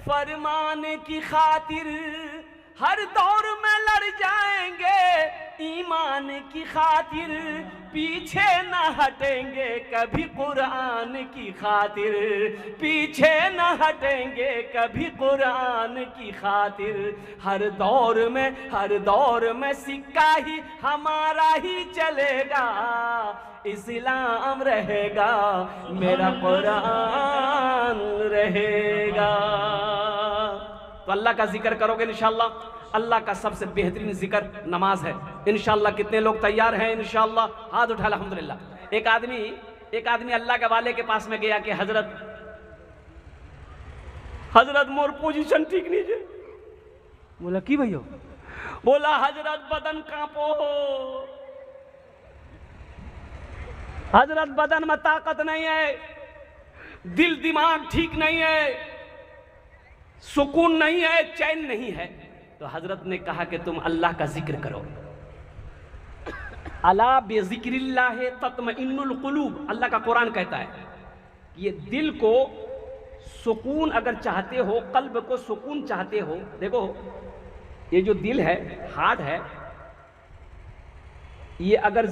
फरमान की खातिर हर दौर में लड़ जाएंगे, ईमान की खातिर पीछे न हटेंगे कभी, कुरान की खातिर पीछे न हटेंगे कभी, कुरान की खातिर। हर दौर में सिक्का ही हमारा ही चलेगा, इस्लाम रहेगा, मेरा कुरान रहेगा। तो अल्लाह का जिक्र करोगे इंशाअल्लाह। अल्लाह का सबसे बेहतरीन जिक्र नमाज है इंशाअल्लाह। कितने लोग तैयार हैं इंशाअल्लाह? हाथ उठा अल्हम्दुलिल्लाह। एक आदमी अल्लाह के वाले के पास में गया कि हजरत मोर पोजीशन ठीक नहीं है। बोला की भैया? बोला हजरत बदन कांपो, हजरत बदन में ताकत नहीं है, दिल दिमाग ठीक नहीं है, सुकून नहीं है, चैन नहीं है। तो हजरत ने कहा कि तुम अल्लाह का जिक्र करो। अला बेज़िक्रिल्लाह तत्मइन्नुल कुलूब, अल्लाह का कुरान कहता है ये दिल को सुकून अगर चाहते हो, कल्ब को सुकून चाहते हो, देखो ये जो दिल है, हार्ट है, ये अगर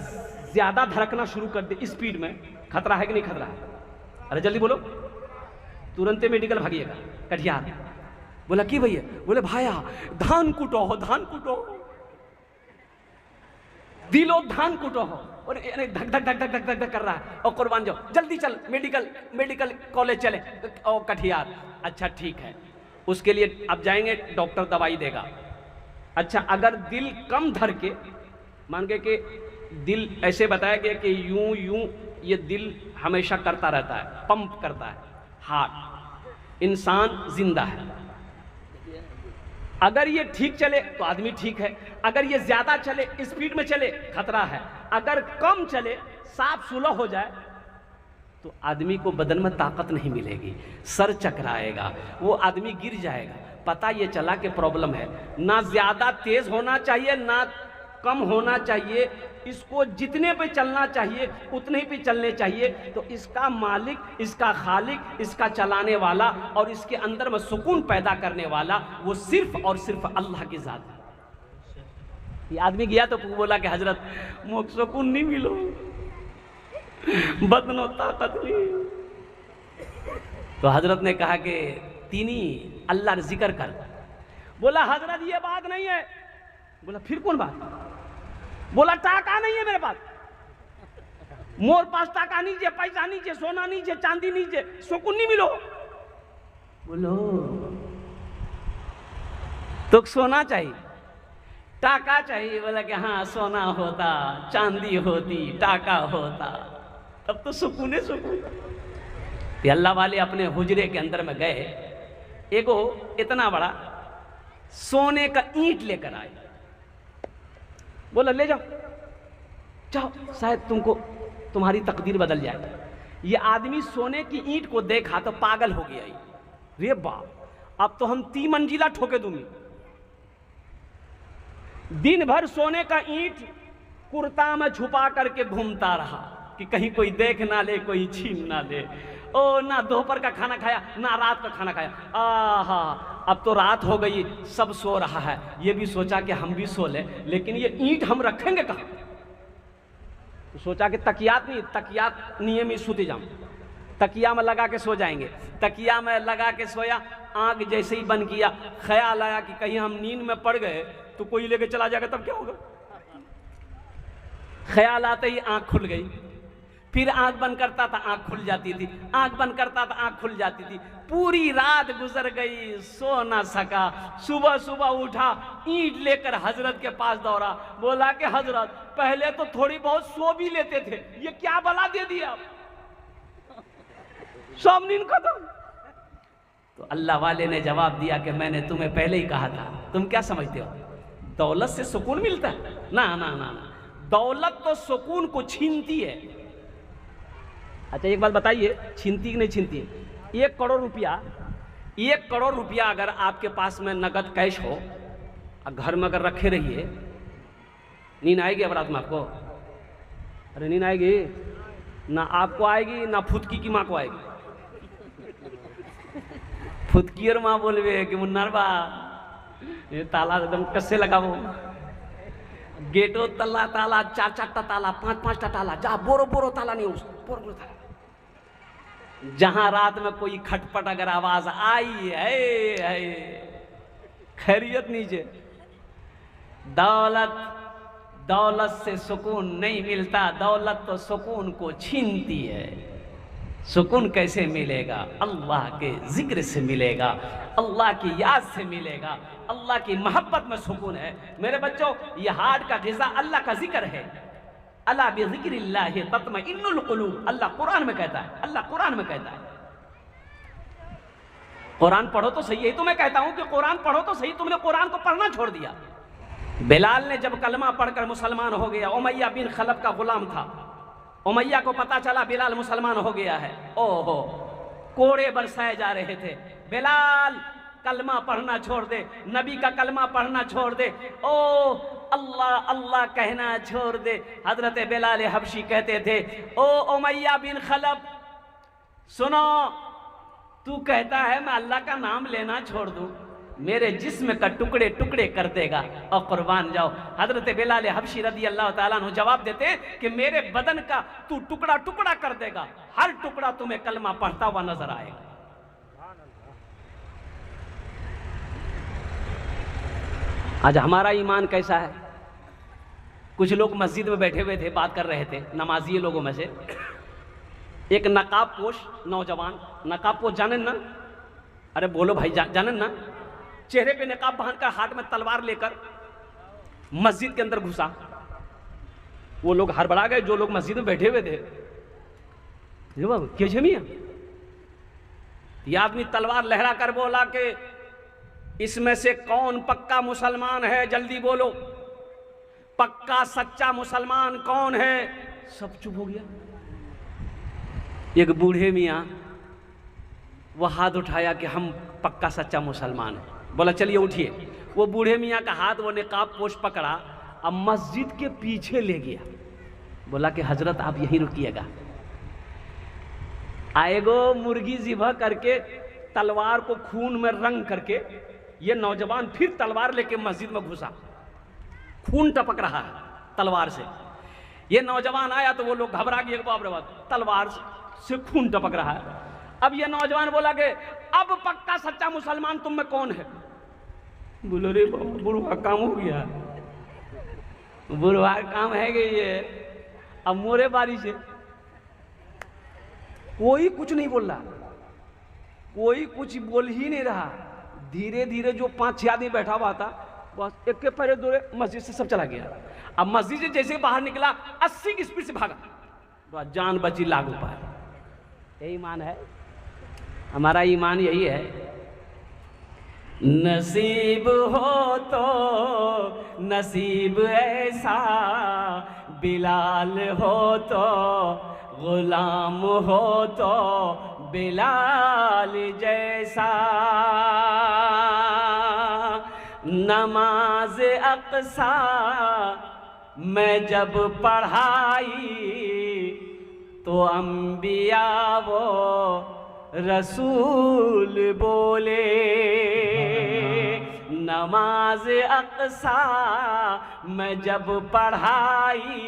ज्यादा धड़कना शुरू कर दे स्पीड में, खतरा है कि नहीं खतरा है? अरे जल्दी बोलो, तुरंत मेडिकल भागिएगा। कटिहार बोला कि भैया? बोले भाया धान कुटो हो, धान कुटो हो, दिलो धान कुटो हो, और धक धक धक धक धक धक धक कर रहा है, और कुर्बान जाओ, जल्दी चल मेडिकल कॉलेज चले। और कटिहार, अच्छा ठीक है, उसके लिए अब जाएंगे, डॉक्टर दवाई देगा। अच्छा अगर दिल कम धर के, मान के कि दिल ऐसे बताया गया कि यूं यूं ये दिल हमेशा करता रहता है, पंप करता है, हार्ट, इंसान जिंदा है। अगर ये ठीक चले तो आदमी ठीक है, अगर ये ज्यादा चले, स्पीड में चले, खतरा है। अगर कम चले, साफ सुलह हो जाए, तो आदमी को बदन में ताकत नहीं मिलेगी, सर चकराएगा, वो आदमी गिर जाएगा। पता ये चला कि प्रॉब्लम है, ना ज्यादा तेज होना चाहिए ना कम होना चाहिए, इसको जितने पे चलना चाहिए उतने पे चलने चाहिए। तो इसका मालिक, इसका खालिक, इसका चलाने वाला और इसके अंदर में सुकून पैदा करने वाला वो सिर्फ और सिर्फ अल्लाह की जात है। ये आदमी गया तो बोला कि हजरत मुझ सुकून नहीं मिलो, बदनो ताकत नहीं। तो हजरत ने कहा कि तीनी अल्लाह जिक्र कर। बोला हजरत ये बात नहीं है। बोला फिर कौन बात? बोला टाका नहीं है मेरे पास, मोर पास टाका नहीं है, पैसा नहीं है, सोना नहीं है, चांदी नहीं है, सुकून नहीं मिलो। बोलो तो सोना चाहिए, टाका चाहिए? बोला कि हाँ सोना होता, चांदी होती, टाका होता, तब तो सुकून है सुकून। अल्लाह वाले अपने हुजरे के अंदर में गए, एगो इतना बड़ा सोने का ईंट लेकर आए। बोला ले जाओ, जाओ, शायद तुमको तुम्हारी तकदीर बदल जाए। ये आदमी सोने की ईंट को देखा तो पागल हो गया। रे बाप, अब तो हम 3 मंजिला ठोके दूंगी। दिन भर सोने का ईंट कुर्ता में छुपा करके घूमता रहा कि कहीं कोई देख ना ले, कोई छीन ना ले। ओ ना दोपहर का खाना खाया ना रात का खाना खाया। आहा, अब तो रात हो गई, सब सो रहा है। ये भी सोचा कि हम भी सो ले, लेकिन ये ईंट हम रखेंगे कहाँ? तो सोचा कि तकियात नियम ही सूती जाऊं, तकिया में लगा के सो जाएंगे। तकिया में लगा के सोया, आंख जैसे ही बंद किया, ख्याल आया कि कहीं हम नींद में पड़ गए तो कोई लेके चला जाएगा, तब क्या होगा? ख्याल आते ही आंख खुल गई, फिर आंख बंद करता था आंख खुल जाती थी, आंख बंद करता था आंख खुल जाती थी। पूरी रात गुजर गई, सो ना सका। सुबह सुबह उठा, ईंट लेकर हजरत के पास दौड़ा। बोला कि हजरत पहले तो थोड़ी बहुत सो भी लेते थे, ये क्या बला दे दिया, सब नींद खत्म। तो अल्लाह वाले ने जवाब दिया कि मैंने तुम्हें पहले ही कहा था। तुम क्या समझते हो दौलत से सुकून मिलता है? ना ना ना ना, दौलत तो सुकून को छीनती है। अच्छा एक बात बताइए, छीनती कि नहीं छीनती है? 1 करोड़ रुपया अगर आपके पास में नगद कैश हो, घर में अगर रखे रहिए, नींद आएगी अब रात में आपको? अरे नींद आएगी ना, आपको आएगी ना फुदकी की माँ को आएगी। फुदकी और माँ बोलवे कि मुन्नार बा ये ताला एकदम कससे लगाओ गेटो तल्ला ताला 4-4 ताला 5-5 ताला जा बोरो बोरो ताला नहीं उस बोरो बोरो ताला जहां रात में कोई खटपट अगर आवाज आई है खैरियत नीचे। दौलत दौलत से सुकून नहीं मिलता, दौलत तो सुकून को छीनती है। सुकून कैसे मिलेगा? अल्लाह के जिक्र से मिलेगा, अल्लाह की याद से मिलेगा, अल्लाह की मोहब्बत में सुकून है। मेरे बच्चों, ये हार्ट का ग़िज़ा अल्लाह का जिक्र है। अला बिज़िक्रिल्लाहि तत्मइन्नुल क़ुलूब, अल्लाह कुरान में कहता है, अल्लाह कुरान में कहता है। कुरान पढ़ो तो सही, यही तो मैं कहता हूं कि कुरान पढ़ो तो सही। तुमने कुरान को पढ़ना छोड़ दिया। बिलाल ने जब कलमा पढ़कर मुसलमान हो गया, उमैया बिन खलफ का गुलाम था, उमैया को पता चला बिलाल मुसलमान हो गया है, ओहो कोड़े बरसाए जा रहे थे, बिलाल कलमा पढ़ना छोड़ दे, नबी का कलमा पढ़ना छोड़ दे, ओ अल्लाह अल्लाह कहना छोड़ दे। हजरत बिलाल हबशी कहते थे, ओ उमैया बिन खलफ सुनो, तू कहता है मैं अल्लाह का नाम लेना छोड़ दूं, मेरे जिस्म का टुकड़े टुकड़े कर देगा और कुर्बान जाओ। हजरत बिलाल हबशी रदी अल्लाह ताला अन्हु जवाब देते हैं कि मेरे बदन का तू टुकड़ा टुकड़ा कर देगा, हर टुकड़ा तुम्हें कलमा पढ़ता हुआ नजर आएगा। आज हमारा ईमान कैसा है? कुछ लोग मस्जिद में बैठे हुए थे, बात कर रहे थे, नमाजी लोगों में से एक नकाब पोश नौजवान, नकाब पोश जानन ना? अरे बोलो भाई, जानन ना? चेहरे पे नकाब बांधकर हाथ में तलवार लेकर मस्जिद के अंदर घुसा। वो लोग हड़बड़ा गए जो लोग मस्जिद में बैठे हुए थे। क्या मियां? ये आदमी तलवार लहरा कर बोला कि इसमें से कौन पक्का मुसलमान है, जल्दी बोलो, पक्का सच्चा मुसलमान कौन है? सब चुप हो गया। एक बूढ़े मियाँ वो हाथ उठाया कि हम पक्का सच्चा मुसलमान है। बोला चलिए उठिए। वो बूढ़े मियाँ का हाथ वो निकाब पोश पकड़ा अब मस्जिद के पीछे ले गया। बोला कि हजरत आप यहीं रुकिएगा। आएगो मुर्गी ज़िबह करके तलवार को खून में रंग करके ये नौजवान फिर तलवार लेके मस्जिद में घुसा। खून टपक रहा है तलवार से। ये नौजवान आया तो वो लोग घबरा गए, बाप रे बाप, तलवार से खून टपक रहा है। अब ये नौजवान बोला कि अब पक्का सच्चा मुसलमान तुम में कौन है? बोलो रे बुढ़वा काम हो गया, बुढ़वा काम है कि ये अब मोरे बारी से। कोई कुछ नहीं बोल रहा, कोई कुछ बोल ही नहीं रहा। धीरे धीरे जो 5-6 आदमी बैठा हुआ था बस एक के पैरे दौड़े मस्जिद से सब चला गया। अब मस्जिद से जैसे बाहर निकला 80 की स्पीड से भागा, तो जान बची लागू पाए। यही ईमान है, हमारा ईमान यही है। नसीब हो तो नसीब ऐसा, बिलाल हो तो गुलाम हो तो बिलाल जैसा। नमाज अक़सा मैं जब पढ़ाई तो अंबिया वो रसूल बोले। नमाज अक़सा मैं जब पढ़ाई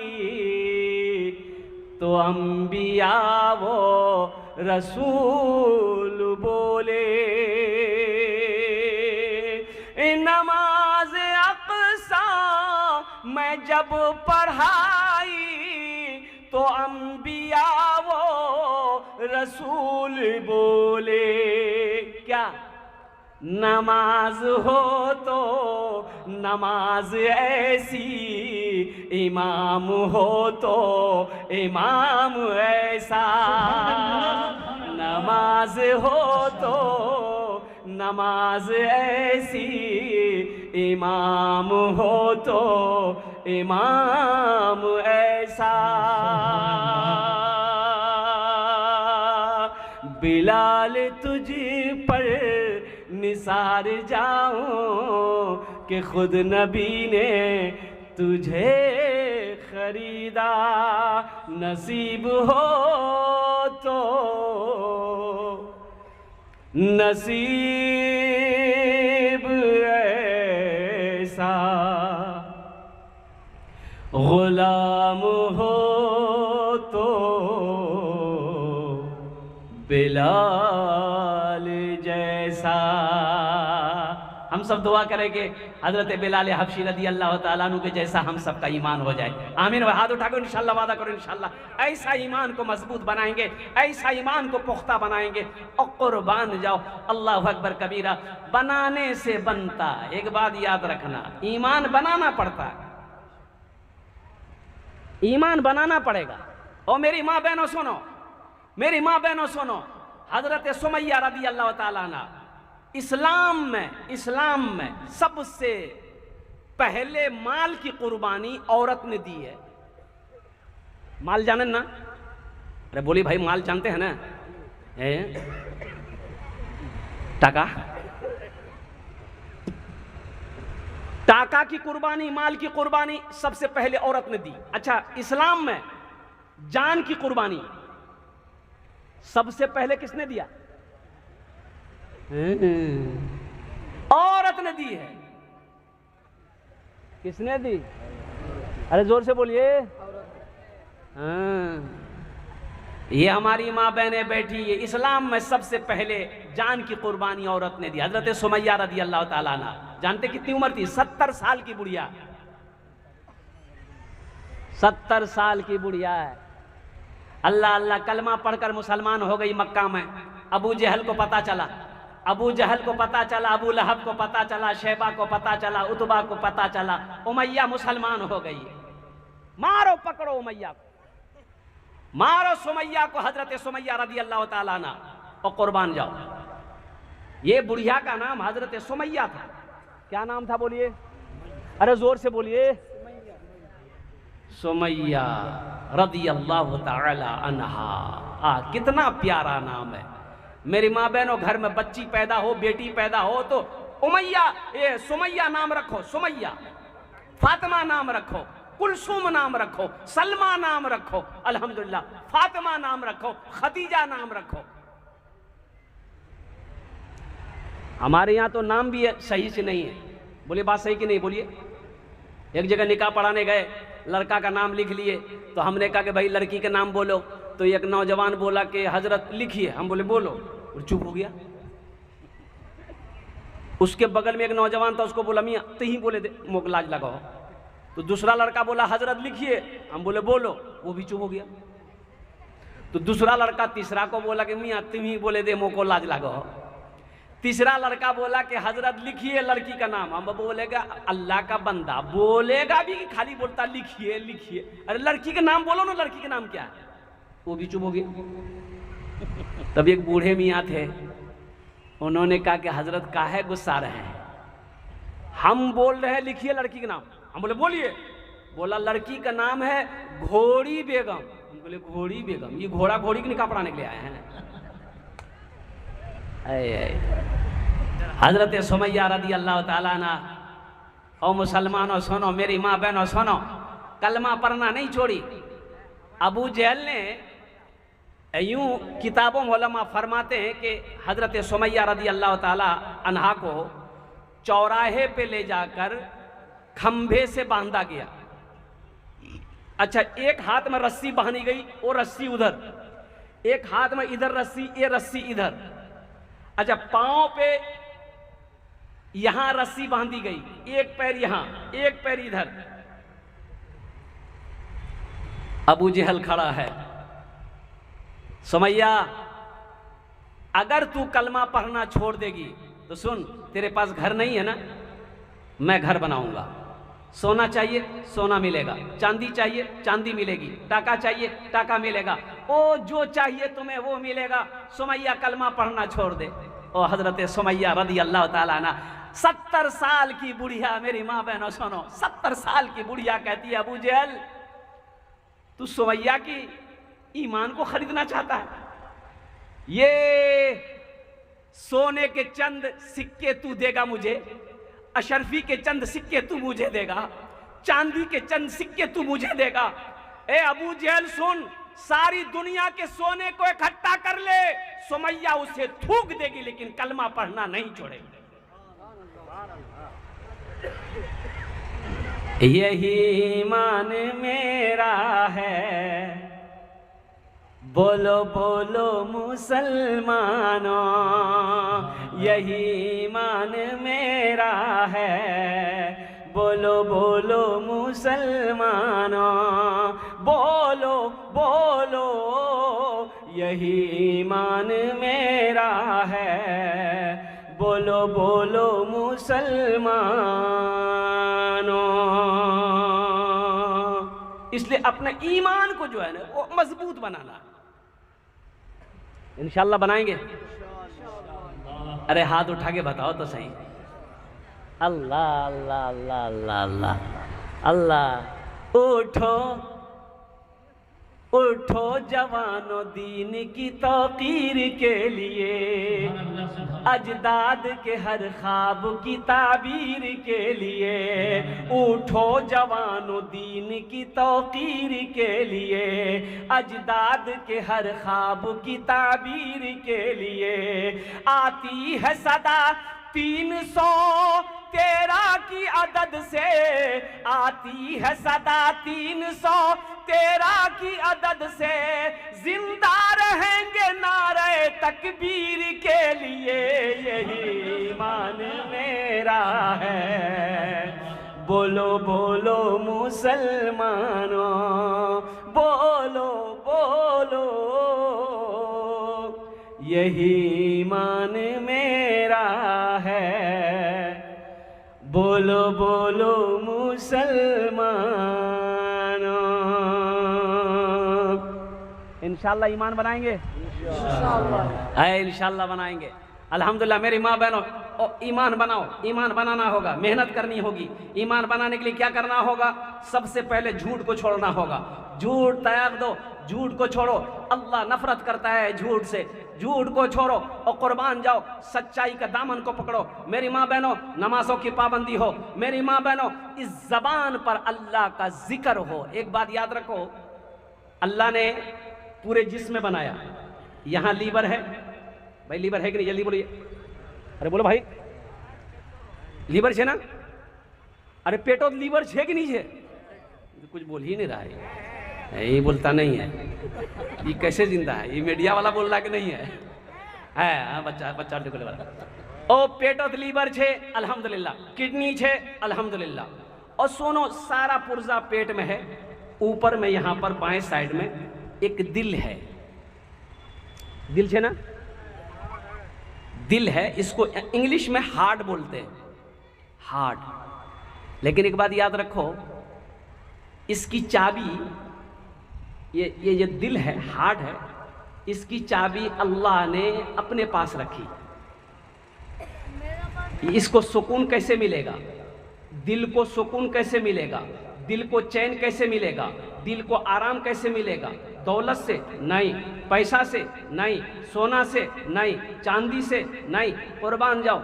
तो अंबिया वो रसूल बोले। नमाज अक़सा मैं जब पढ़ाई तो अंबिया वो रसूल बोले। क्या? नमाज हो तो नमाज ऐसी, इमाम हो तो इमाम ऐसा। नमाज हो तो नमाज ऐसी, इमाम हो तो इमाम ऐसा। बिलाल तुझ पर निसार जाऊं कि खुद नबी ने तुझे खरीदा। नसीब हो तो नसीब ऐसा गुलाम हो तो बिलाल जैसा। हम सब दुआ करेंगे हजरत बिलाल हबशी रदी अल्लाह ताला अन्हु के जैसा हम सब का ईमान हो जाए। आमीन। हाथ उठा कर इंशाल्लाह वादा करो, इंशाल्लाह ऐसा ईमान को मजबूत बनाएंगे, ऐसा ईमान को पुख्ता बनाएंगे और कुर्बान जाओ। अल्लाह अकबर कबीरा। बनाने से बनता, एक बात याद रखना, ईमान बनाना पड़ता है, ईमान बनाना पड़ेगा। और मेरी माँ बहनों सुनो, मेरी माँ बहनों सुनो, हजरत सुमैया रदी अल्लाह ताला अन्हा इस्लाम में सबसे पहले माल की कुर्बानी औरत ने दी है। माल जाने ना? अरे बोली भाई माल जानते हैं ना? टाका, टाका की कुर्बानी, माल की कुर्बानी सबसे पहले औरत ने दी। अच्छा, इस्लाम में जान की कुर्बानी सबसे पहले किसने दिया? औरत ने दी है। किसने दी? अरे जोर से बोलिए। ये हमारी माँ बहनें बैठी है, इस्लाम में सबसे पहले जान की कुर्बानी औरत ने दी। हजरत सुमैया रदी अल्लाह ताला अन्हा, जानते कितनी उम्र थी? 70 साल की बुढ़िया, 70 साल की बुढ़िया है। अल्लाह अल्लाह कलमा पढ़कर मुसलमान हो गई मक्का में। अबू जहल को पता चला, अबू जहल को पता चला, अबू लहब को पता चला, शैबा को पता चला, उतबा को पता चला, उमैया मुसलमान हो गई। मारो पकड़ो उमैया को, मारो सुमैया को, हजरत सुमैया रदी अल्लाह ताला अन्हा, और कुर्बान जाओ। ये बुढ़िया का नाम हजरत सुमैया था। क्या नाम था बोलिए? अरे जोर से बोलिए। सुमैया रदी अल्लाह ताला अन्हा। कितना प्यारा नाम है। मेरी माँ बहनों, घर में बच्ची पैदा हो, बेटी पैदा हो तो उमैया, ये सुमैया नाम रखो, सुमैया। फातिमा नाम रखो, कुलसूम नाम रखो, सलमा नाम रखो, अल्हम्दुलिल्लाह, फातिमा नाम रखो, खदीजा नाम रखो। हमारे यहाँ तो नाम भी सही से नहीं है। बोलिए बात सही कि नहीं? बोलिए। एक जगह निकाह पढ़ाने गए, लड़का का नाम लिख लिए, तो हमने कहा कि भाई लड़की का नाम बोलो। तो एक नौजवान बोला कि हजरत लिखिए। हम बोले बोलो, और चुप हो गया। उसके बगल में एक नौजवान था, उसको बोला मियाँ तो ही बोले दे, मोक लाज लगाओ। तो दूसरा लड़का बोला हजरत लिखिए। हम बोले बोलो, वो भी चुप हो गया। तो दूसरा लड़का तीसरा को बोला कि मियाँ तुम ही बोले दे, मोको लाज लगाओ। तीसरा लड़का बोला कि हजरत लिखिए लड़की का नाम। हम बोलेगा अल्लाह का बंदा बोलेगा भी कि खाली बोलता लिखिए लिखिए। अरे लड़की का नाम बोलो ना, लड़की का नाम क्या है? वो भी चुप हो गया। तब एक बूढ़े मियाँ थे, उन्होंने कहा कि हजरत काहे गुस्सा रहे हैं, हम बोल रहे हैं लिखिए लड़की का नाम। हम बोले बोलिए। बोला लड़की का नाम है घोड़ी बेगम। हम बोले घोड़ी बेगम? ये घोड़ा घोड़ी की निकाह पढ़ाने के लिए आए हैं? हजरत सुमैया रदी अल्लाह ताला अन्हा। और मुसलमानों सुनो, मेरी माँ बहनों सुनो, कलमा पढ़ना नहीं छोड़ी। अबू जहल ने यूं किताबों में उलमा फरमाते हैं कि हजरत सुमैया रदी अल्लाह ताला अन्हा को चौराहे पे ले जाकर खंभे से बांधा गया। अच्छा, एक हाथ में रस्सी बांधी गई, वो रस्सी उधर, एक हाथ में इधर रस्सी, ये रस्सी इधर। अच्छा, पांव पे यहां रस्सी बांधी गई, एक पैर यहां, एक पैर इधर। अबू जहल खड़ा है। सुमैया, अगर तू कलमा पढ़ना छोड़ देगी तो सुन, तेरे पास घर नहीं है ना, मैं घर बनाऊंगा। सोना चाहिए सोना मिलेगा, चांदी चाहिए चांदी मिलेगी, टाका चाहिए टाका मिलेगा, ओ जो चाहिए तुम्हें वो मिलेगा। सुमैया कलमा पढ़ना छोड़ दे। और हजरत सुमैया रदी अल्लाह ताला अन्हा 70 साल की बुढ़िया, मेरी माँ बहनों सुनो, 70 साल की बुढ़िया कहती है अबू जहल तू सुमैया की ईमान को खरीदना चाहता है? ये सोने के चंद सिक्के तू देगा मुझे, अशरफी के चंद सिक्के तू मुझे देगा, चांदी के चंद सिक्के तू मुझे देगा। ए अबू जहल सुन, सारी दुनिया के सोने को इकट्ठा कर ले, सुमैया उसे थूक देगी लेकिन कलमा पढ़ना नहीं छोड़ेगी। यही ईमान मेरा है, बोलो बोलो मुसलमानों, यही ईमान मेरा है, बोलो बोलो मुसलमानों, बोलो बोलो यही ईमान मेरा है, बोलो बोलो मुसलमानों। इसलिए अपने ईमान को जो है ना वो मजबूत बनाना, इंशाल्लाह बनाएंगे। अरे हाथ उठा के बताओ तो सही। अल्लाह अल्लाह अल्लाह अल्लाह अल्लाह अल्लाह। उठो उठो जवानों दीन की तौकीर के लिए, अजदाद के हर ख्वाब की ताबीर के लिए। उठो जवानों दीन की तौकीर के लिए, अजदाद के हर ख्वाब की ताबीर के लिए। आती है सदा 313 की अदद से, आती है सदा 313 की अदद से, जिंदा रहेंगे नारे तकबीर के लिए। यही ईमान मेरा है, बोलो बोलो मुसलमानों, बोलो बोलो यही ईमान मेरा है, बोलो बोलो मुसलमानों। इंशाल्लाह ईमान बनाएंगे, इंशाल्लाह बनाएंगे। अल्हम्दुलिल्लाह मेरी माँ बहनों, ईमान बनाओ। ईमान बनाना होगा, मेहनत करनी होगी। ईमान बनाने के लिए क्या करना होगा? सबसे पहले झूठ को छोड़ना होगा। झूठ त्याग दो, झूठ को छोड़ो। अल्लाह नफरत करता है झूठ से। झूठ को छोड़ो और कुर्बान जाओ, सच्चाई का दामन को पकड़ो। मेरी माँ बहनों, नमाजों की पाबंदी हो। मेरी माँ बहनों, इस जबान पर अल्लाह का जिक्र हो। एक बात याद रखो, अल्लाह ने पूरे जिस्म में बनाया। यहाँ लीवर है, भाई लीवर है कि नहीं? जल्दी बोलिए। अरे बोलो भाई, लीवर छे ना? अरे पेटो लीवर छे कि नहीं छे? कुछ बोल ही नहीं रहा है, ये बोलता नहीं है। ये कैसे जिंदा है? ये मीडिया वाला बोल रहा कि नहीं है? बच्चा बच्चा देखो वाला। ओ पेटो लीवर छे अल्हम्दुलिल्लाह, किडनी छे अल्हम्दुलिल्लाह। और सुनो, सारा पुर्जा पेट में है। ऊपर में यहाँ पर बाएं साइड में एक दिल है। दिल छे ना? दिल है, इसको इंग्लिश में हार्ट बोलते हैं, हार्ट। लेकिन एक बात याद रखो, इसकी चाबी, ये दिल है, हार्ट है, इसकी चाबी अल्लाह ने अपने पास रखी। इसको सुकून कैसे मिलेगा? दिल को सुकून कैसे मिलेगा? दिल को चैन कैसे मिलेगा? दिल को आराम कैसे मिलेगा? दौलत से नहीं, पैसा से नहीं, सोना से नहीं, चांदी से नहीं। कुर्बान जाओ।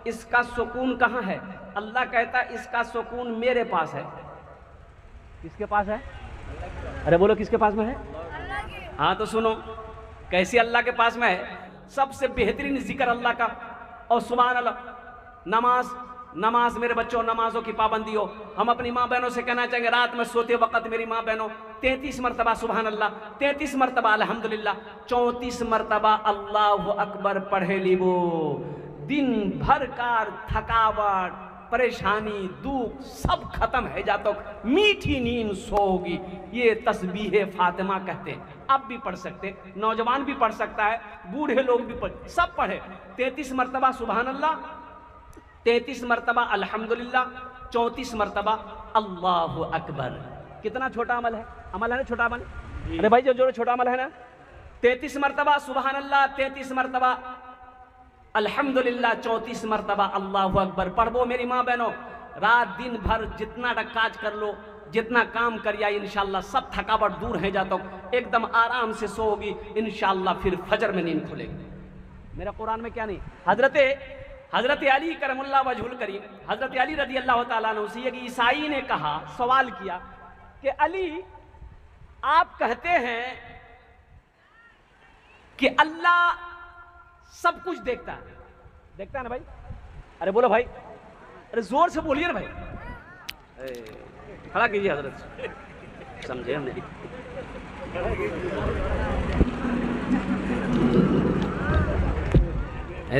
इसका सुकून कहाँ है? अल्लाह कहता है इसका सुकून मेरे पास है। किसके पास है? अरे बोलो, किसके पास में है? हाँ तो सुनो, कैसे अल्लाह के पास में है? सबसे बेहतरीन जिक्र अल्लाह का। और सुभान अल्लाह। नमाज, नमाज मेरे बच्चों, नमाजों की पाबंदी हो। हम अपनी माँ बहनों से कहना चाहेंगे, रात में सोते वक्त मेरी माँ बहनों 33 मरतबा सुभान अल्लाह, 33 मरतबा अल्हम्दुलिल्लाह, 34 मरतबा अल्लाहु अकबर पढ़े लीबो। दिन भर कार थकावट, परेशानी, दुख सब खत्म है जातो, मीठी नींद सोगी। ये तस्बीह फातिमा कहते हैं। आप भी पढ़ सकते, नौजवान भी पढ़ सकता है, बूढ़े लोग भी पढ़, सब पढ़े। 33 मरतबा सुभान अल्लाह, 33 मरतबा अल्हम्दुलिल्लाह, 34 मरतबा अल्लाहु अकबर। कितना छोटा अमल है? अमल है ना छोटा अमल? अरे भाई जो छोटा अमल है ना, 33 मरतबा सुभान अल्लाह, 33 मरतबा अल्हम्दुलिल्लाह, 34 मरतबा अल्लाहु अकबर पढ़ो। मेरी माँ बहनों, रात दिन भर जितना काज कर लो, जितना काम करिए, इंशाल्लाह सब थकावट दूर है जाता, एकदम आराम से सोओगी इंशाल्लाह, फिर फजर में नींद खुलेगी। मेरा कुरान में क्या नहीं, हजरत अली करमुल्लाह वजहुल करीम, हजरत अली रजी अल्लाह ताला अन्हु से एक ईसाई ने कहा, सवाल किया कि अली आप कहते हैं कि अल्लाह सब कुछ देखता है। देखता है ना भाई? अरे बोलो भाई, अरे जोर से बोलिए ना भाई। खड़ा कीजिए हजरत, समझे हमने।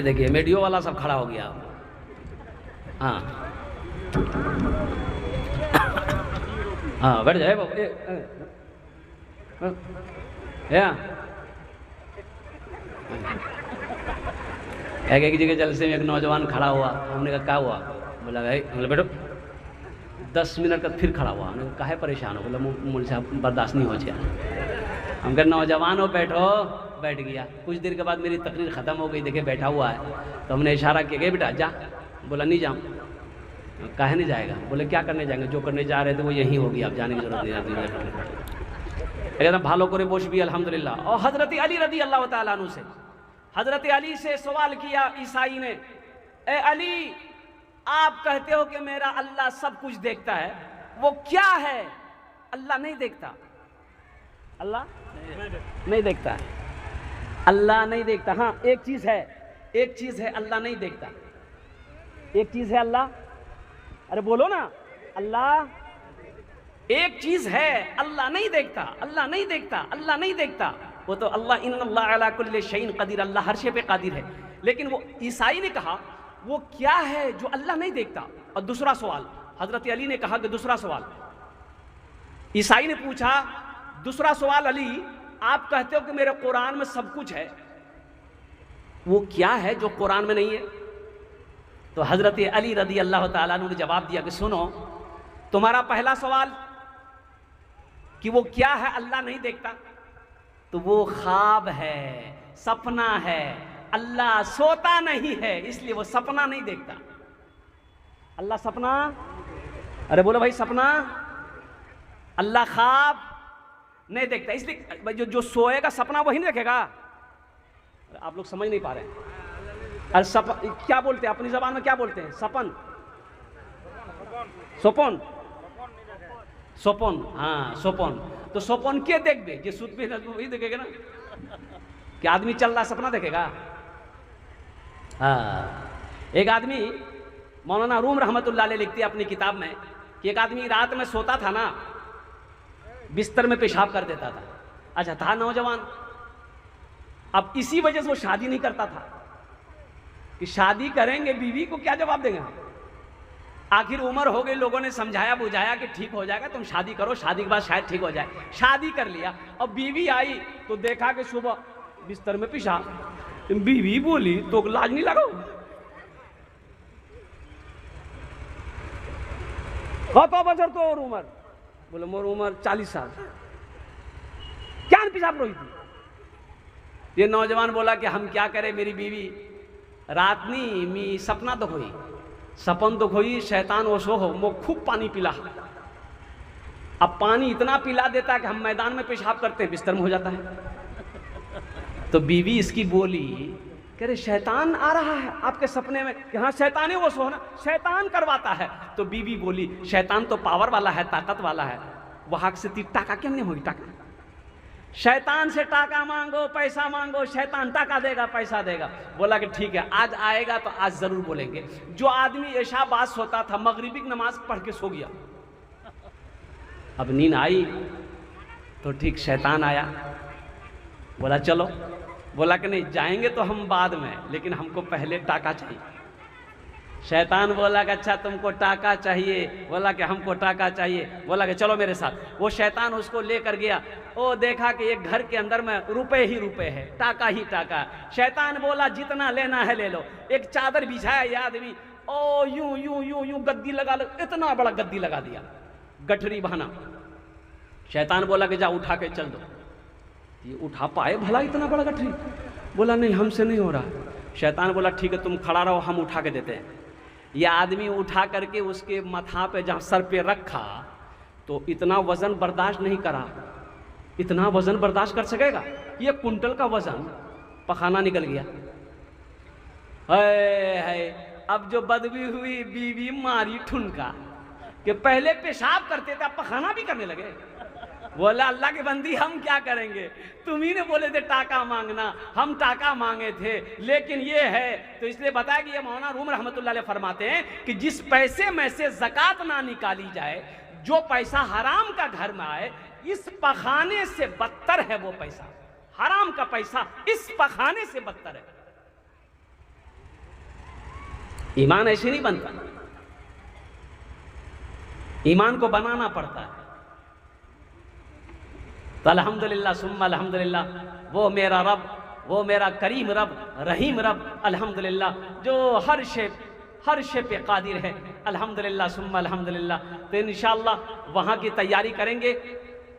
देखिए मीडियो वाला सब खड़ा हो गया। हाँ हाँ, बैठ जाए बाबू। एक जगह जलसे में एक नौजवान खड़ा हुआ। हमने कहा क्या हुआ? बोला भाई, बोले बैठो। 10 मिनट का फिर खड़ा हुआ। हमने कहा काहे परेशान हो? बोला मुझे साहब बर्दाश्त नहीं हो गया। हम कहा नौजवान हो, बैठो। बैठ गया। कुछ देर के बाद मेरी तकरीर ख़त्म हो गई, देखे बैठा हुआ है, तो हमने इशारा किया गया बेटा जा। बोला नहीं जाऊँ। काहे नहीं जाएगा? बोले क्या करने जाएंगे? जो करने जा रहे थे वो यहीं होगी, आप जाने की जरूरत नहीं आती। एकदम भालो करे बोश भी अल्हम्दुलिल्लाह। और हज़रत अली रदी अल्लाह ताला अन्हु से, हज़रत अली से सवाल किया ईसाई ने, ए अली आप कहते हो कि मेरा अल्लाह सब कुछ देखता है, वो क्या है? अल्लाह नहीं देखता। अल्लाह नहीं देखता है। अल्लाह नहीं देखता। हाँ एक चीज़ है, एक चीज़ है अल्लाह नहीं देखता। एक चीज़ है अल्लाह, अरे बोलो ना, अल्लाह एक चीज़ है अल्लाह नहीं देखता। अल्लाह नहीं देखता, अल्लाह नहीं देखता। वो तो अल्लाह इन्नल्लाह अला कुल्ली शैइन कदीर, अल्लाह हर शे पे कादिर है। लेकिन वो ईसाई ने कहा वो क्या है जो अल्लाह नहीं देखता? और दूसरा सवाल हजरत अली ने कहा कि दूसरा सवाल, ईसाई ने पूछा दूसरा सवाल, अली आप कहते हो कि मेरे कुरान में सब कुछ है, वो क्या है जो कुरान में नहीं है? तो हजरत अली रदी अल्लाह ताला अन्हु ने जवाब दिया कि सुनो, तुम्हारा पहला सवाल कि वो क्या है अल्लाह नहीं देखता, तो वो ख्वाब है, सपना है। अल्लाह सोता नहीं है, इसलिए वो सपना नहीं देखता। अल्लाह सपना, अरे बोलो भाई सपना, अल्लाह ख्वाब नहीं देखता। इसलिए जो सोएगा सपना वही नहीं देखेगा। आप लोग समझ नहीं पा रहे हैं। अरे क्या बोलते हैं अपनी जबान में, क्या बोलते हैं? सपन, सोपन, सोपन। हाँ सोपन। तो सोपन के देख दे जे सुत पे वही देखेगा ना। क्या आदमी चल रहा सपना देखेगा? हाँ। एक आदमी मौलाना रूम रहमतुल्लाह अलैह लिखते हैं अपनी किताब में कि एक आदमी रात में सोता था ना, बिस्तर में पेशाब कर देता था। अच्छा था नौजवान, अब इसी वजह से वो शादी नहीं करता था कि शादी करेंगे बीवी को क्या जवाब देंगे। आखिर उम्र हो गई, लोगों ने समझाया बुझाया कि ठीक हो जाएगा, तुम शादी करो, शादी के बाद शायद ठीक हो जाए। शादी कर लिया। अब बीवी आई तो देखा कि सुबह बिस्तर में पेशाब। बीवी बोली तो लाज नहीं लगा? तो बचर तो और उम्र, बोले मोर उम्र 40 साल। क्या पेशाब रोई थी? ये नौजवान बोला कि हम क्या करें, मेरी बीवी रात नहीं मी सपना तो खोई, सपन तो खोई, शैतान ओसो हो मो खूब पानी पिला। अब पानी इतना पिला देता कि हम मैदान में पेशाब करते हैं, बिस्तर में हो जाता है। तो बीवी इसकी बोली कह रहे शैतान आ रहा है आपके सपने में? कि हाँ शैतान है वो सो ना, शैतान करवाता है। तो बीवी बोली शैतान तो पावर वाला है, ताकत वाला है, वहां से ती टाका क्यों नहीं होगी? टाका शैतान से टाका मांगो, पैसा मांगो, शैतान टाका देगा, पैसा देगा। बोला कि ठीक है आज आएगा तो आज जरूर बोलेंगे। जो आदमी ऐशा बात सोता था, मगरिबी की नमाज पढ़ के सो गया। अब नींद आई तो ठीक शैतान आया, बोला चलो। बोला कि नहीं जाएंगे तो हम बाद में, लेकिन हमको पहले टाका चाहिए। शैतान बोला कि अच्छा तुमको टाका चाहिए? बोला कि हमको टाका चाहिए। बोला कि चलो मेरे साथ। वो शैतान उसको लेकर गया। ओ देखा कि एक घर के अंदर में रुपए ही रुपए है, टाका ही टाका। शैतान बोला जितना लेना है ले लो। एक चादर बिछाया ये आदमी, ओ यूं यूं यूं यूं गद्दी लगा, इतना बड़ा गद्दी लगा दिया, गठरी बहाना। शैतान बोला कि जा उठा के चल दो। ये उठा पाए भला इतना बड़ा गठरी? बोला नहीं हमसे नहीं हो रहा। शैतान बोला ठीक है तुम खड़ा रहो, हम उठा के देते हैं। यह आदमी उठा करके उसके माथा पे जहाँ सर पे रखा तो इतना वजन बर्दाश्त नहीं करा। इतना वजन बर्दाश्त कर सकेगा? ये कुंटल का वजन, पखाना निकल गया। है अब जो बदबू हुई, बीवी मारी ठुनका कि पहले पेशाब करते थे अब पखाना भी करने लगे। बोला अल्लाह के बंदी हम क्या करेंगे, तुम ही ने बोले थे टाका मांगना, हम टाका मांगे थे, लेकिन ये है। तो इसलिए बताया कि ये मौलाना रूम रहमतुल्लाह अलैह फरमाते हैं कि जिस पैसे में से ज़कात ना निकाली जाए, जो पैसा हराम का घर में आए, इस पखाने से बदतर है वो पैसा। हराम का पैसा इस पखाने से बदतर है। ईमान ऐसे नहीं बनता, ईमान को बनाना पड़ता है। तो अल्हम्दुलिल्लाह सुम्मा अल्हम्दुलिल्लाह, वो मेरा रब, वो मेरा करीम रब, रहीम रब, अल्हम्दुलिल्लाह, जो हर शे पे कादिर है। अल्हम्दुलिल्लाह सुम्मा अल्हम्दुलिल्लाह। तो इंशाअल्लाह वहाँ की तैयारी करेंगे।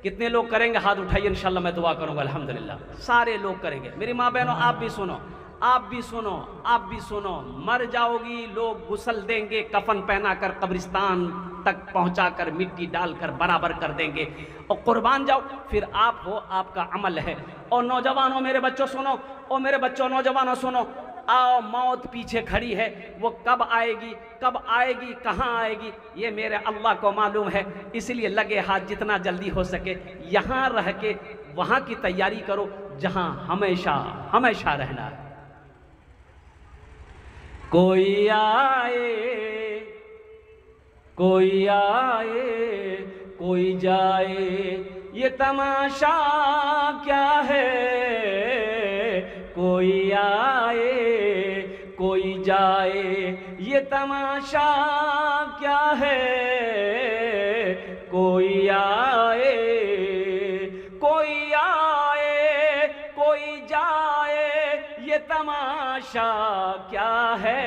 कितने लोग करेंगे हाथ उठाइए, इंशाअल्लाह मैं दुआ करूँगा। अल्हम्दुलिल्लाह सारे लोग करेंगे। मेरी माँ बहनों आप भी सुनो, आप भी सुनो, आप भी सुनो। मर जाओगी, लोग गुस्ल देंगे, कफन पहना कर कब्रिस्तान तक पहुंचा कर मिट्टी डालकर बराबर कर देंगे, और कुर्बान जाओ, फिर आप हो, आपका अमल है। और नौजवानों मेरे बच्चों सुनो, और मेरे बच्चों नौजवानों सुनो, आओ मौत पीछे खड़ी है, वो कब आएगी, कब आएगी, कहाँ आएगी, ये मेरे अल्लाह को मालूम है। इसलिए लगे हाथ जितना जल्दी हो सके यहाँ रह के वहाँ की तैयारी करो जहाँ हमेशा हमेशा रहना है। कोई आए, कोई आए, कोई जाए, ये तमाशा क्या है। कोई आए, कोई जाए, ये तमाशा क्या है। कोई आए, कोई आए, कोई जाए, ये तमाशा क्या है।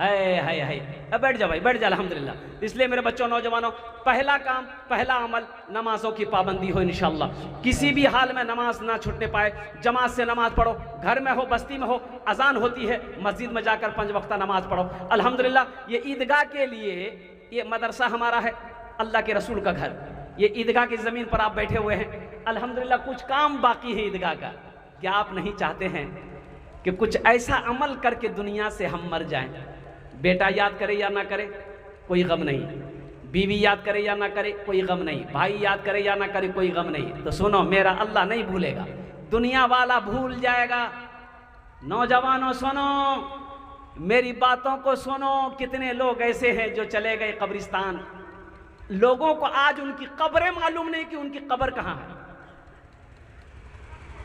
है अब बैठ जा भाई, बैठ जा। अल्हम्दुलिल्लाह। इसलिए मेरे बच्चों नौजवानों, पहला काम, पहला अमल नमाजों की पाबंदी हो इंशाअल्लाह। किसी भी हाल में नमाज ना छूटने पाए, जमात से नमाज पढ़ो, घर में हो, बस्ती में हो, अजान होती है, मस्जिद में जाकर 5 वक्ता नमाज पढ़ो। अल्हम्दुलिल्लाह ये ईदगाह के लिए, ये मदरसा हमारा है, अल्लाह के रसूल का घर, ये ईदगाह की ज़मीन पर आप बैठे हुए हैं। अल्हम्दुलिल्लाह कुछ काम बाकी है ईदगाह का। क्या आप नहीं चाहते हैं कि कुछ ऐसा अमल करके दुनिया से हम मर जाएं? बेटा याद करे या ना करे कोई गम नहीं, बीवी याद करे या ना करे कोई गम नहीं, भाई याद करे या ना करे कोई गम नहीं। तो सुनो, मेरा अल्लाह नहीं भूलेगा, दुनिया वाला भूल जाएगा। नौजवानों सुनो, मेरी बातों को सुनो। कितने लोग ऐसे हैं जो चले गए कब्रिस्तान, लोगों को आज उनकी कब्रें मालूम नहीं कि उनकी कब्र कहाँ है।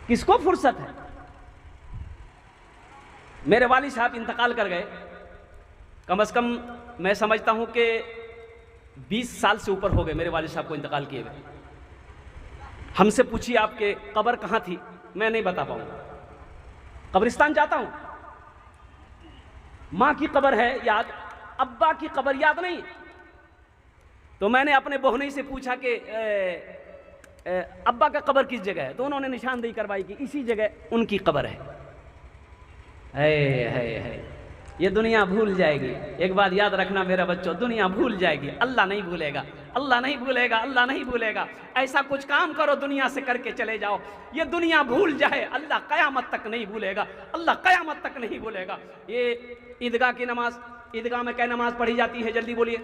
किसको फुर्सत है। मेरे वालिद साहब इंतकाल कर गए, कम से कम मैं समझता हूं कि 20 साल से ऊपर हो गए मेरे वालिद साहब को इंतकाल किए हुए। हमसे पूछिए आपके कब्र कहाँ थी, मैं नहीं बता पाऊंगा। कब्रिस्तान जाता हूं, माँ की कब्र है याद, अब्बा की कब्र याद नहीं। तो मैंने अपने बहनोई से पूछा कि अब्बा का कब्र किस जगह है, तो उन्होंने निशानदेही करवाई कि इसी जगह उनकी कब्र है। ये दुनिया भूल जाएगी। एक बात याद रखना मेरा बच्चों, दुनिया भूल जाएगी, अल्लाह नहीं भूलेगा, अल्लाह नहीं भूलेगा, अल्लाह नहीं भूलेगा। ऐसा कुछ काम करो दुनिया से करके चले जाओ, ये दुनिया भूल जाए, अल्लाह क़यामत तक नहीं भूलेगा, अल्लाह क़यामत तक नहीं भूलेगा। ये ईदगाह की नमाज, ईदगाह में क्या नमाज पढ़ी जाती है, जल्दी बोलिए,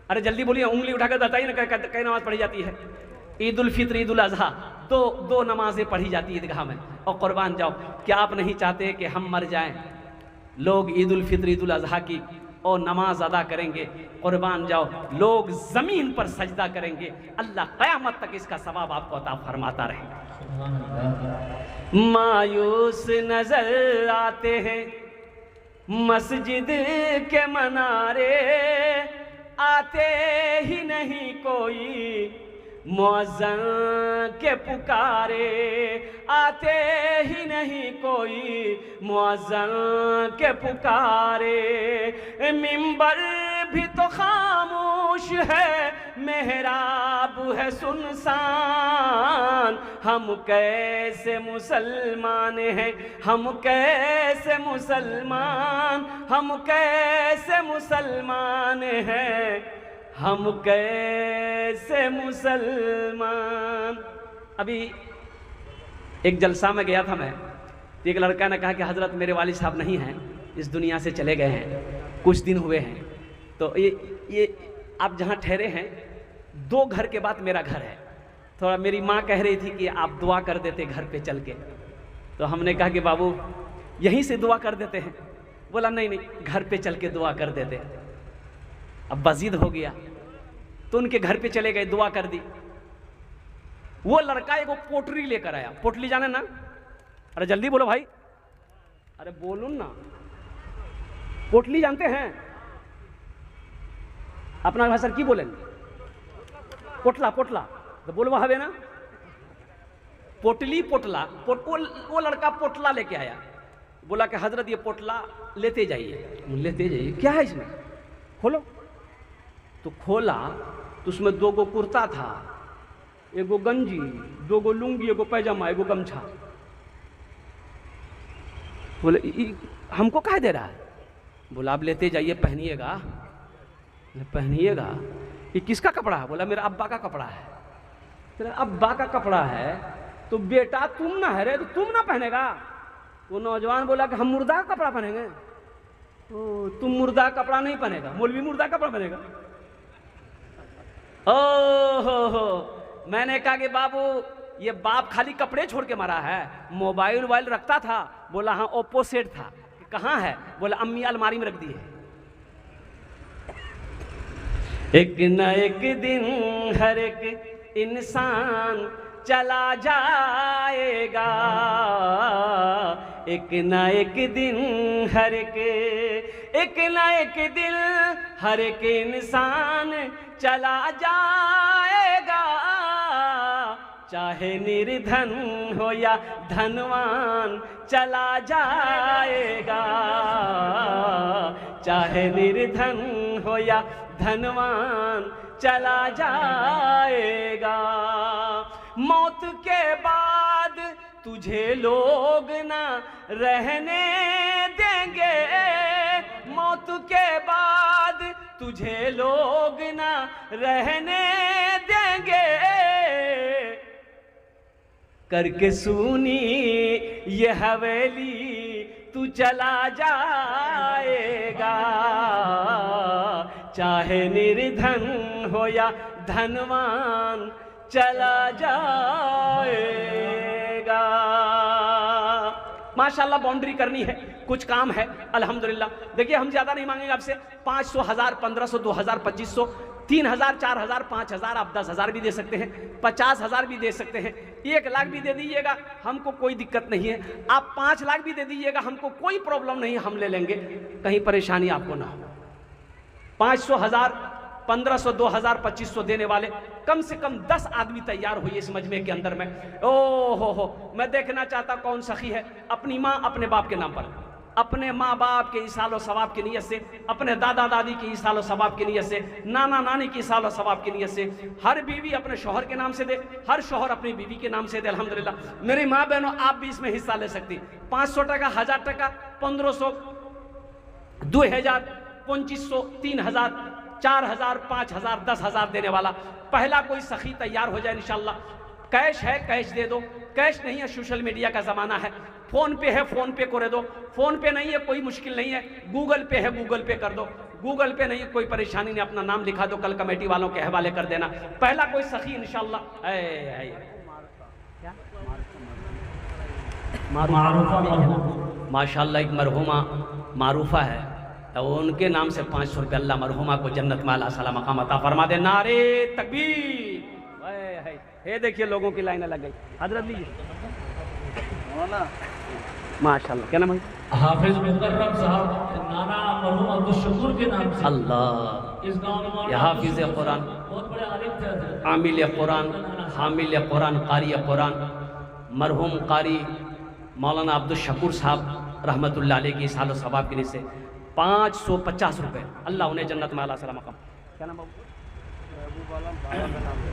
अरे जल्दी बोलिए, उंगली उठाकर बताइए ना, क्या नमाज पढ़ी जाती है। ईद उल फित्र, ईद उल अज़हा, दो नमाजें पढ़ी जाती है ईदगाह में। और कुर्बान जाओ, क्या आप नहीं चाहते कि हम मर जाएं, लोग ईद उल फित्र, ईद उल अज़हा की और नमाज अदा करेंगे, कुर्बान जाओ, लोग ज़मीन पर सजदा करेंगे, अल्लाह क़यामत तक इसका सवाब आपको अता फरमाता रहेगा। मायूस नजर आते हैं मस्जिद के मनारे, आते ही नहीं कोई मुअज्जिन के पुकारे, आते ही नहीं कोई मुअज्जिन के पुकारे। मिंबर भी तो खामोश है, मेहराब है सुनसान, हम कैसे मुसलमान हैं, हम कैसे मुसलमान, हम कैसे मुसलमान हैं, हम कैसे मुसलमान। अभी एक जलसा में गया था मैं, तो एक लड़का ने कहा कि हजरत मेरे वालिद साहब नहीं हैं, इस दुनिया से चले गए हैं, कुछ दिन हुए हैं। तो ये आप जहाँ ठहरे हैं 2 घर के बाद मेरा घर है। थोड़ा मेरी माँ कह रही थी कि आप दुआ कर देते घर पे चल के, तो हमने कहा कि बाबू यहीं से दुआ कर देते हैं। बोला नहीं नहीं, घर पे चल के दुआ कर देते। अब बजीद हो गया तो उनके घर पे चले गए, दुआ कर दी। वो लड़का एक पोटली लेकर आया। पोटली जाने ना? अरे जल्दी बोलो भाई, अरे बोलो ना। पोटली जानते हैं? अपना भाषा की बोलेंगे? पोटला, पोटला तो बोलो वहां ना, पोटली पोटला। वो लड़का पोटला लेके आया। बोला कि हजरत ये पोटला लेते जाइए। लेते जाइए, क्या है इसमें? खोलो। तो खोला तो उसमें 2 गो कुर्ता था, 1 गो गंजी, 2 गो लुंगी, 1 गो पैजामा, 1 गो गमछा। बोले हमको कह दे रहा है? बोला आप लेते जाइए, पहनिएगा। पहनिएगा। ये किसका कपड़ा है? बोला मेरा अब्बा का कपड़ा है। तेरा अब्बा का कपड़ा है तो बेटा तुम ना है रे, तो तुम ना पहनेगा? वो नौजवान बोला कि हम मुर्दा का कपड़ा पहनेंगे। ओ तुम मुर्दा का कपड़ा नहीं पहनेगा, मौलवी मुर्दा का कपड़ा पहनेगा। हो मैंने कहा कि बाबू ये बाप खाली कपड़े छोड़ के मरा है, मोबाइल वोबाइल रखता था? बोला हाँ ओप्पो सेट था। कहाँ है? बोला अम्मी अलमारी में रख दी है। एक न एक दिन हर एक इंसान चला जाएगा, एक न एक दिन हर एक न एक दिन हर एक इंसान चला जाएगा, चाहे निर्धन हो या धनवान चला जाएगा, चाहे निर्धन हो या धनवान चला जाएगा। मौत के बाद तुझे लोग ना रहने देंगे, मौत के बाद तुझे लोग ना रहने देंगे, करके सुनी ये हवेली तू चला जाएगा, चाहे निर्धन हो या धनवान चला जाएगा। माशाल्लाह बाउंड्री करनी है, कुछ काम है अल्हम्दुलिल्लाह। देखिए हम ज्यादा नहीं मांगेंगे आपसे, 500, 1000, 1500, 2000, 2500, 3000, 4000, 5000, आप 10,000 भी दे सकते हैं, 50,000 भी दे सकते हैं, 1 लाख भी दे दीजिएगा, हमको कोई दिक्कत नहीं है। आप 5 लाख भी दे दीजिएगा, हमको कोई प्रॉब्लम नहीं है, हम ले लेंगे, कहीं परेशानी आपको ना हो। 500, 1000, 1500, 2000, 2500 देने वाले कम से कम 10 आदमी तैयार हुई इस मजमे के अंदर में। ओ हो, मैं देखना चाहता कौन सखी है अपनी माँ अपने बाप के नाम पर, अपने माँ बाप के इसालो सवाब की नीयत से, अपने दादा दादी की इसालो सवाब की नीयत से, नाना नानी की इसालो सवाब की नीयत से। हर बीवी अपने शौहर के नाम से दे, हर शौहर अपनी बीवी के नाम से दे। अल्हम्दुलिल्लाह मेरी माँ बहनों आप भी इसमें हिस्सा ले सकती। 500 टका, 1000 टका, 1500, 2000, 2500, 3000, 4000, 5000, 10,000 देने वाला पहला कोई सखी तैयार हो जाए इंशाल्लाह। कैश है कैश दे दो, कैश नहीं है सोशल मीडिया का ज़माना है, फ़ोन पे है फ़ोन पे करे दो, फ़ोन पे नहीं है कोई मुश्किल नहीं है, गूगल पे है गूगल पे कर दो, गूगल पे नहीं है कोई परेशानी नहीं, अपना नाम लिखा दो, कल कमेटी वालों के हवाले कर देना। पहला कोई सखी इंशाल्लाह। माशाल्लाह एक मरहुमा मारूफा है, तो उनके नाम से 500 रुपये अल्लाह मरहुमा को जन्नत में अल्लाह सलाम मकाम अता फरमा दे। नारे तकबीर। ये देखिए लोगों की लाइनें लग गई। हजरत लीजिए माशाल्लाह, क्या नाम है? हाफिज मुकर्रम साहब, नाना मरहूम अब्दुल शकूर के नाम से अल्लाह। इस गांव में ये हाफिज कुरान, बहुत बड़े आलिम थे, आमिल कुरान, हामिल कुरान, कारी कुरान, मरहूम कारी मौलाना अब्दुल शकूर साहब रहमतुल्लाह अलैह की सालो सवाब के से 550 रुपये अल्लाह उन्हें जन्नत में अल्लाह सलाम मकाम। क्या नाम बाबू?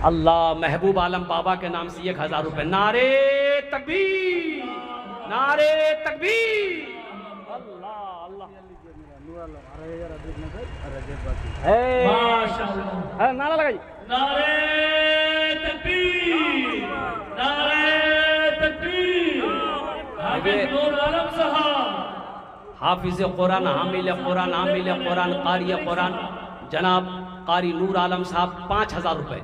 अल्लाह महबूब आलम बाबा के नाम से 1000 रुपये। नारे तकबीर, नारे तकबीर। अल्लाह अल्लाह माशाअल्लाह, नारा लगाइए। नारे तकबीर, नारे तकबीर। हाफिज नूर आलम साहब, हाफिज कुरान, हामिल कुरान, हामिल कुरान, कारी कुरान, जनाब कारी नूर आलम साहब 5000 रुपये,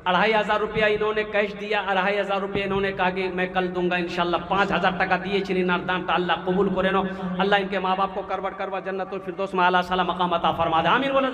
2500 रुपया इन्होंने कैश दिया, 2500 रुपये इन्होंने कहा कि मैं कल दूंगा इंशाल्लाह। 5000 টাকা দিয়েছেন ইনার দানটা আল্লাহ কবুল করে নাও। আল্লাহ इनके माँ बाप को करवट करवा जन्नतुल फिरदौस में आला साला मकाम अता फरमा दे। आमीन बोले।